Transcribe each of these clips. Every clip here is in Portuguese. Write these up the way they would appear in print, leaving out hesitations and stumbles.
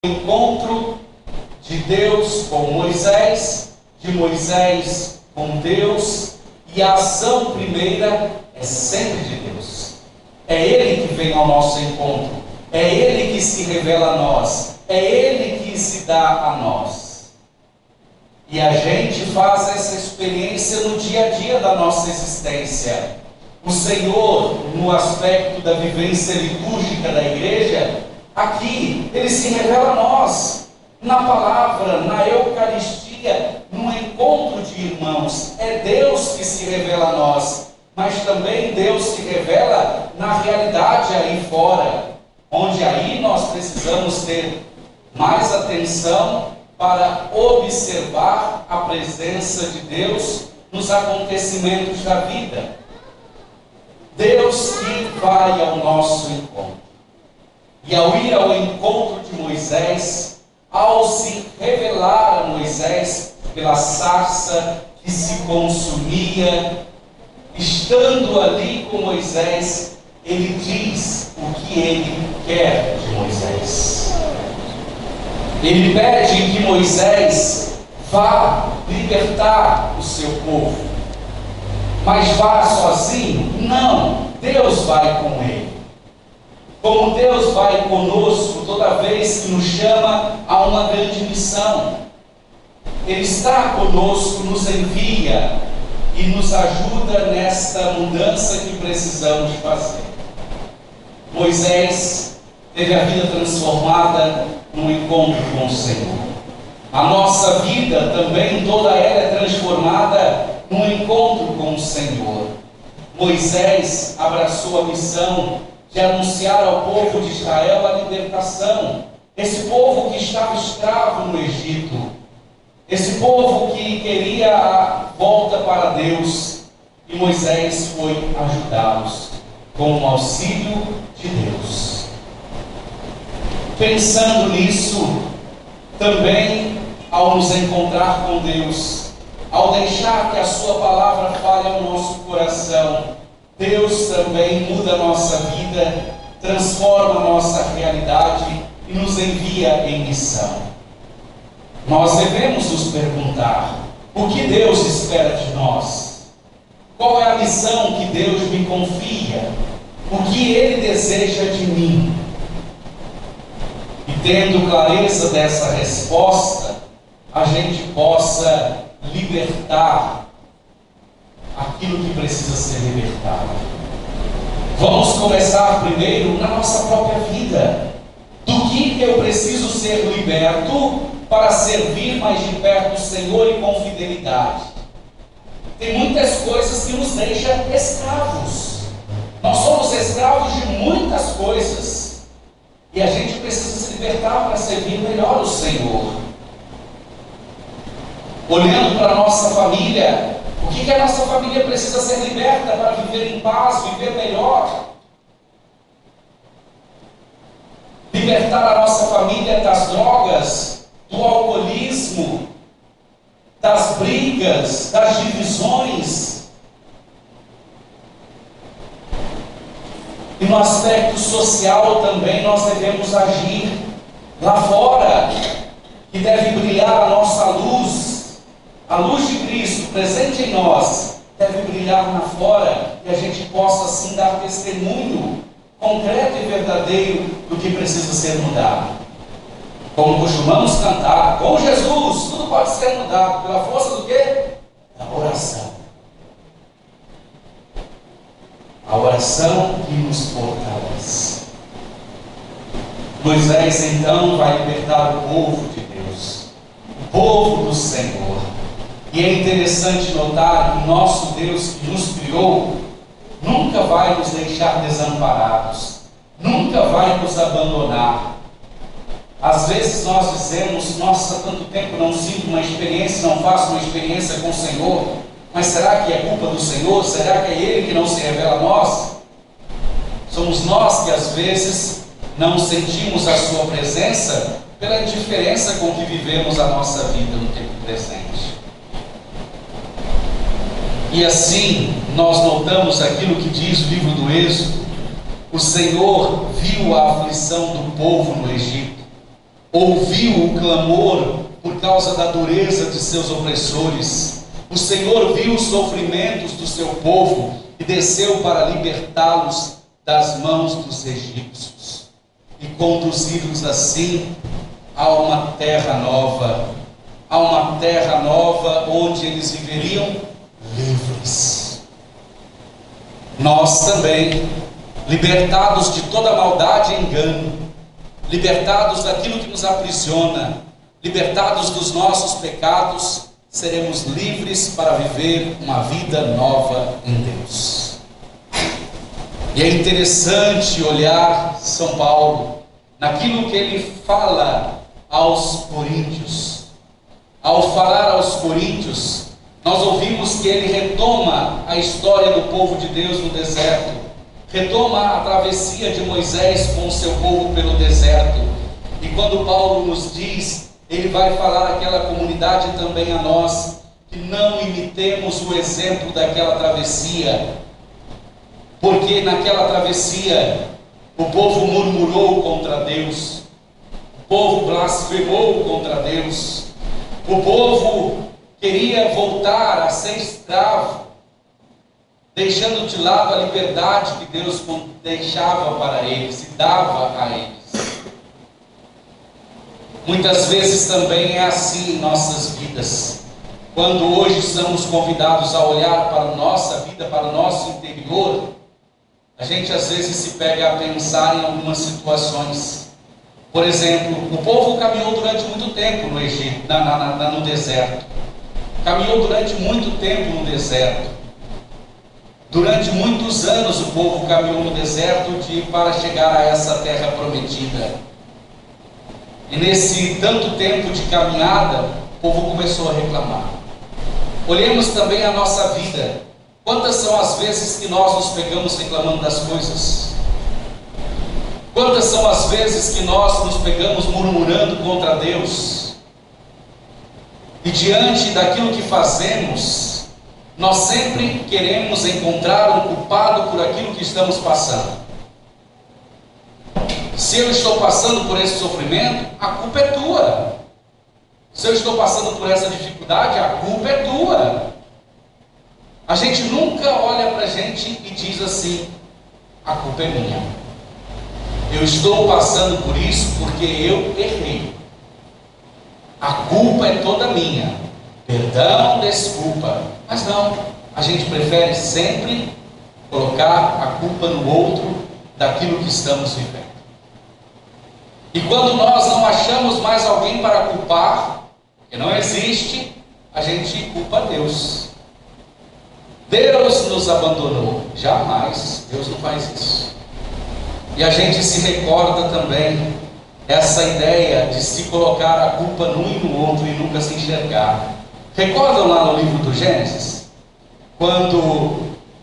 encontro de Deus com Moisés, de Moisés com Deus, e a ação primeira é sempre de Deus. É Ele que vem ao nosso encontro, é Ele que se revela a nós, é Ele que se dá a nós. E a gente faz essa experiência no dia a dia da nossa existência. O Senhor, no aspecto da vivência litúrgica da igreja, aqui, Ele se revela a nós, na palavra, na Eucaristia, no encontro de irmãos. É Deus que se revela a nós, mas também Deus se revela na realidade aí fora, onde aí nós precisamos ter mais atenção para observar a presença de Deus nos acontecimentos da vida. Deus que vai ao nosso encontro. E ao ir ao encontro de Moisés, ao se revelar a Moisés pela sarça que se consumia, estando ali com Moisés, ele diz o que ele quer de Moisés. Ele pede que Moisés vá libertar o seu povo. Mas vá sozinho? Não, Deus vai com ele. Como Deus vai conosco toda vez que nos chama a uma grande missão. Ele está conosco, nos envia e nos ajuda nesta mudança que precisamos fazer. Moisés teve a vida transformada num encontro com o Senhor. A nossa vida também, toda ela é transformada num encontro com o Senhor. Moisés abraçou a missão de anunciar ao povo de Israel a libertação. Esse povo que estava escravo no Egito. Esse povo que queria a volta para Deus. E Moisés foi ajudá-los com o auxílio de Deus. Pensando nisso, também ao nos encontrar com Deus, ao deixar que a sua palavra fale ao nosso coração, Deus também muda a nossa vida, transforma a nossa realidade e nos envia em missão. Nós devemos nos perguntar: o que Deus espera de nós? Qual é a missão que Deus me confia? O que Ele deseja de mim? E tendo clareza dessa resposta, a gente possa libertar aquilo que precisa ser libertado. Vamos começar primeiro na nossa própria vida. Do que eu preciso ser liberto para servir mais de perto o Senhor e com fidelidade? Tem muitas coisas que nos deixam escravos. Nós somos escravos de muitas coisas. E a gente precisa se libertar para servir melhor o Senhor. Olhando para a nossa família, o que a nossa família precisa ser liberta para viver em paz, viver melhor? Libertar a nossa família das drogas, do alcoolismo, das brigas, das divisões. E no aspecto social também nós devemos agir lá fora, que deve brilhar a nossa luz. A luz de Cristo presente em nós deve brilhar lá fora, e a gente possa assim dar testemunho concreto e verdadeiro do que precisa ser mudado. Como costumamos cantar, com Jesus tudo pode ser mudado, pela força do quê? Da oração. A oração que nos fortalece. Moisés então vai libertar o povo de Deus, o povo do Senhor. E é interessante notar que nosso Deus que nos criou nunca vai nos deixar desamparados, nunca vai nos abandonar. Às vezes nós dizemos: nossa, tanto tempo não sinto uma experiência, não faço uma experiência com o Senhor. Mas será que é culpa do Senhor? Será que é Ele que não se revela a nós? Somos nós que às vezes não sentimos a sua presença pela indiferença com que vivemos a nossa vida no tempo presente. E assim nós notamos aquilo que diz o livro do Êxodo: o Senhor viu a aflição do povo no Egito. ouviu o clamor por causa da dureza de seus opressores. O Senhor viu os sofrimentos do seu povo e desceu para libertá-los das mãos dos egípcios e conduzi-los assim a uma terra nova, onde eles viveriam livres. Nós também, libertados de toda maldade e engano, libertados daquilo que nos aprisiona, libertados dos nossos pecados, seremos livres para viver uma vida nova em Deus. E é interessante olhar São Paulo naquilo que ele fala aos coríntios. Ao falar aos coríntios, nós ouvimos que ele retoma a história do povo de Deus no deserto, retoma a travessia de Moisés com o seu povo pelo deserto. E quando Paulo nos diz, ele vai falar àquela comunidade também a nós, que não imitemos o exemplo daquela travessia, porque naquela travessia o povo murmurou contra Deus, o povo blasfemou contra Deus, o povo queria voltar a ser escravo, deixando de lado a liberdade que Deus deixava para eles e dava a eles. Muitas vezes também é assim em nossas vidas. Quando hoje somos convidados a olhar para a nossa vida, para o nosso interior, a gente às vezes se pega a pensar em algumas situações. Por exemplo, o povo caminhou durante muito tempo no Egito, no deserto. Caminhou durante muito tempo no deserto. Durante muitos anos o povo caminhou no deserto para chegar a essa terra prometida. E nesse tanto tempo de caminhada, o povo começou a reclamar. Olhemos também a nossa vida. Quantas são as vezes que nós nos pegamos reclamando das coisas? Quantas são as vezes que nós nos pegamos murmurando contra Deus? E diante daquilo que fazemos, nós sempre queremos encontrar um culpado por aquilo que estamos passando. Se eu estou passando por esse sofrimento, a culpa é tua. Se eu estou passando por essa dificuldade, a culpa é tua. A gente nunca olha para a gente e diz assim, a culpa é minha. Eu estou passando por isso porque eu errei. A culpa é toda minha. Perdão, desculpa. Mas não, a gente prefere sempre colocar a culpa no outro daquilo que estamos vivendo. E quando nós não achamos mais alguém para culpar, porque não existe, a gente culpa Deus. Deus nos abandonou. Jamais, Deus não faz isso. E a gente se recorda também essa ideia de se colocar a culpa num e no outro e nunca se enxergar. Recordam lá no livro do Gênesis? Quando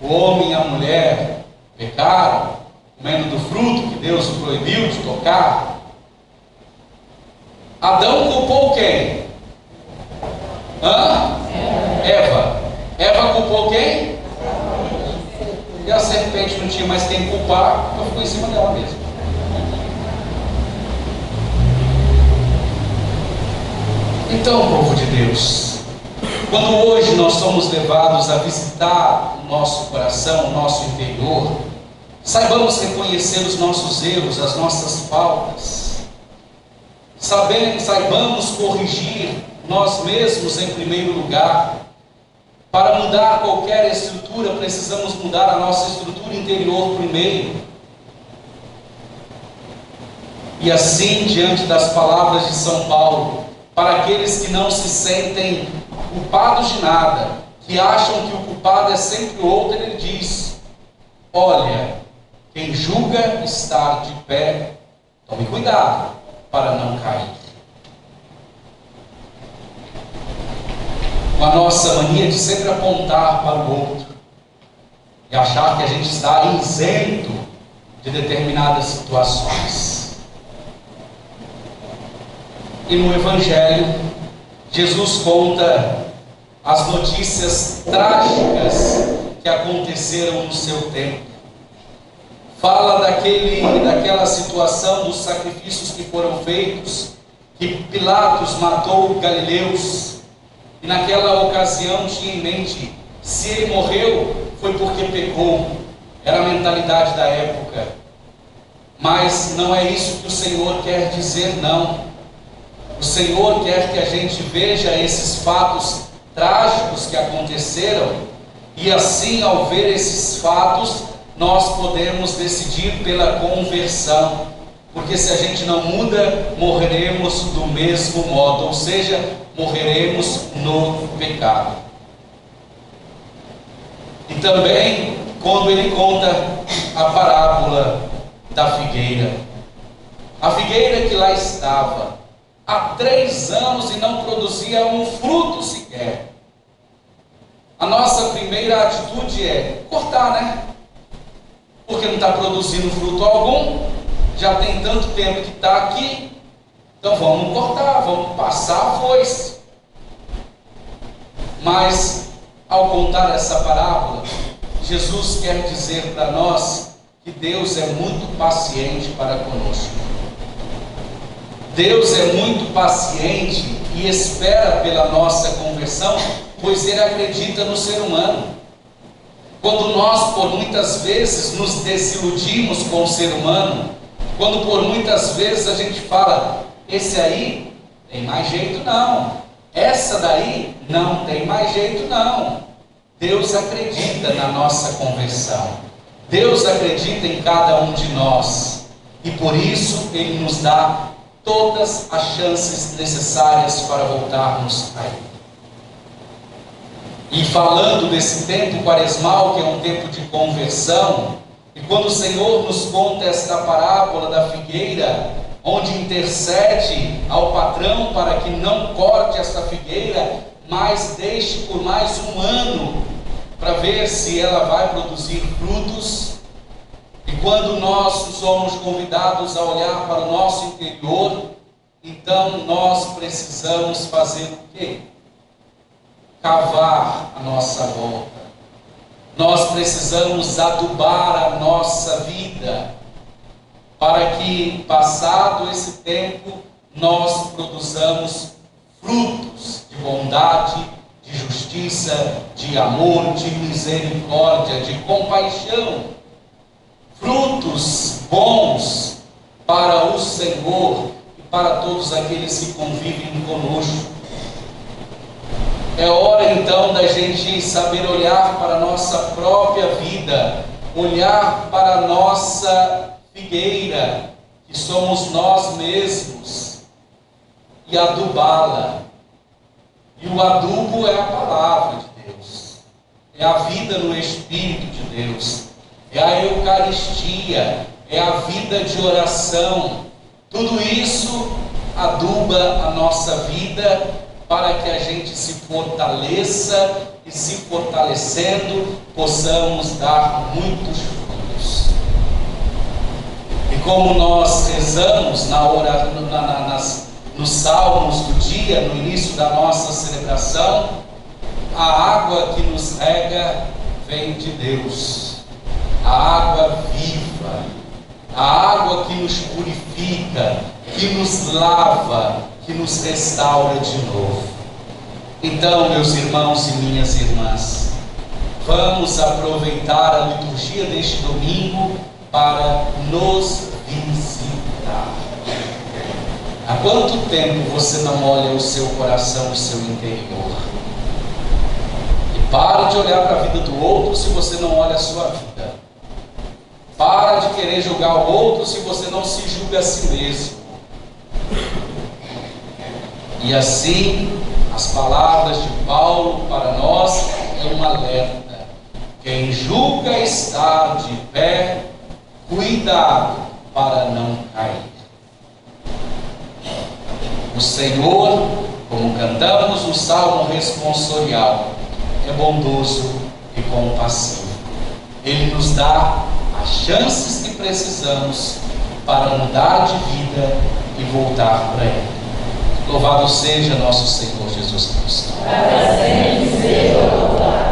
o homem e a mulher pecaram, comendo do fruto que Deus o proibiu de tocar, Adão culpou quem? Eva. Eva culpou quem? E a serpente não tinha mais quem culpar, então ficou em cima dela mesma. Então, povo de Deus, quando hoje nós somos levados a visitar o nosso coração, o nosso interior, saibamos reconhecer os nossos erros, as nossas faltas. Saibamos corrigir nós mesmos em primeiro lugar. Para mudar qualquer estrutura, precisamos mudar a nossa estrutura interior primeiro. E assim, diante das palavras de São Paulo, para aqueles que não se sentem culpados de nada, que acham que o culpado é sempre o outro, ele diz: olha, quem julga estar de pé, tome cuidado para não cair. Com a nossa mania de sempre apontar para o outro e achar que a gente está isento de determinadas situações. E no Evangelho, Jesus conta as notícias trágicas que aconteceram no seu tempo. Fala daquela situação dos sacrifícios que foram feitos que Pilatos matou galileus, e naquela ocasião tinha em mente, se ele morreu, foi porque pecou. Era a mentalidade da época. Mas não é isso que o Senhor quer dizer, não. O Senhor quer que a gente veja esses fatos trágicos que aconteceram, e assim, ao ver esses fatos, nós podemos decidir pela conversão. Porque se a gente não muda, morreremos do mesmo modo, ou seja, morreremos no pecado. E também, quando ele conta a parábola da figueira, a figueira que lá estava há 3 anos e não produzia um fruto sequer. A nossa primeira atitude é cortar, né? Porque não está produzindo fruto algum, já tem tanto tempo que está aqui, então vamos cortar, vamos passar a foice. Mas, ao contar essa parábola, Jesus quer dizer para nós que Deus é muito paciente para conosco. Deus é muito paciente e espera pela nossa conversão, pois Ele acredita no ser humano. Quando nós, por muitas vezes, nos desiludimos com o ser humano, quando por muitas vezes a gente fala, esse aí tem mais jeito não, essa daí não tem mais jeito não. Deus acredita na nossa conversão. Deus acredita em cada um de nós. E por isso Ele nos dá todas as chances necessárias para voltarmos a Ele. E falando desse tempo quaresmal, que é um tempo de conversão, e quando o Senhor nos conta esta parábola da figueira, onde intercede ao patrão para que não corte esta figueira, mas deixe por mais 1 ano, para ver se ela vai produzir frutos. E quando nós somos convidados a olhar para o nosso interior, então nós precisamos fazer o quê? Cavar a nossa volta. Nós precisamos adubar a nossa vida, para que, passado esse tempo, nós produzamos frutos de bondade, de justiça, de amor, de misericórdia, de compaixão. Frutos bons para o Senhor e para todos aqueles que convivem conosco. É hora então da gente saber olhar para a nossa própria vida, olhar para a nossa figueira, que somos nós mesmos, e adubá-la. E o adubo é a palavra de Deus, é a vida no Espírito de Deus, é a Eucaristia, é a vida de oração. Tudo isso aduba a nossa vida, para que a gente se fortaleça e, se fortalecendo, possamos dar muitos frutos. E como nós rezamos nos salmos do dia, no início da nossa celebração, a água que nos rega vem de Deus, a água viva, a água que nos purifica, que nos lava, que nos restaura de novo. Então, meus irmãos e minhas irmãs, vamos aproveitar a liturgia deste domingo para nos visitar. Há quanto tempo você não olha o seu coração, o seu interior? E pare de olhar para a vida do outro se você não olha a sua vida. Para de querer julgar o outro se você não se julga a si mesmo. E assim, as palavras de Paulo para nós é um alerta. Quem julga estar de pé, cuidado para não cair. O Senhor, como cantamos no Salmo responsorial, é bondoso e compassivo. Ele nos dá as chances que precisamos para mudar de vida e voltar para Ele. Louvado seja nosso Senhor Jesus Cristo. Para sempre seja louvado.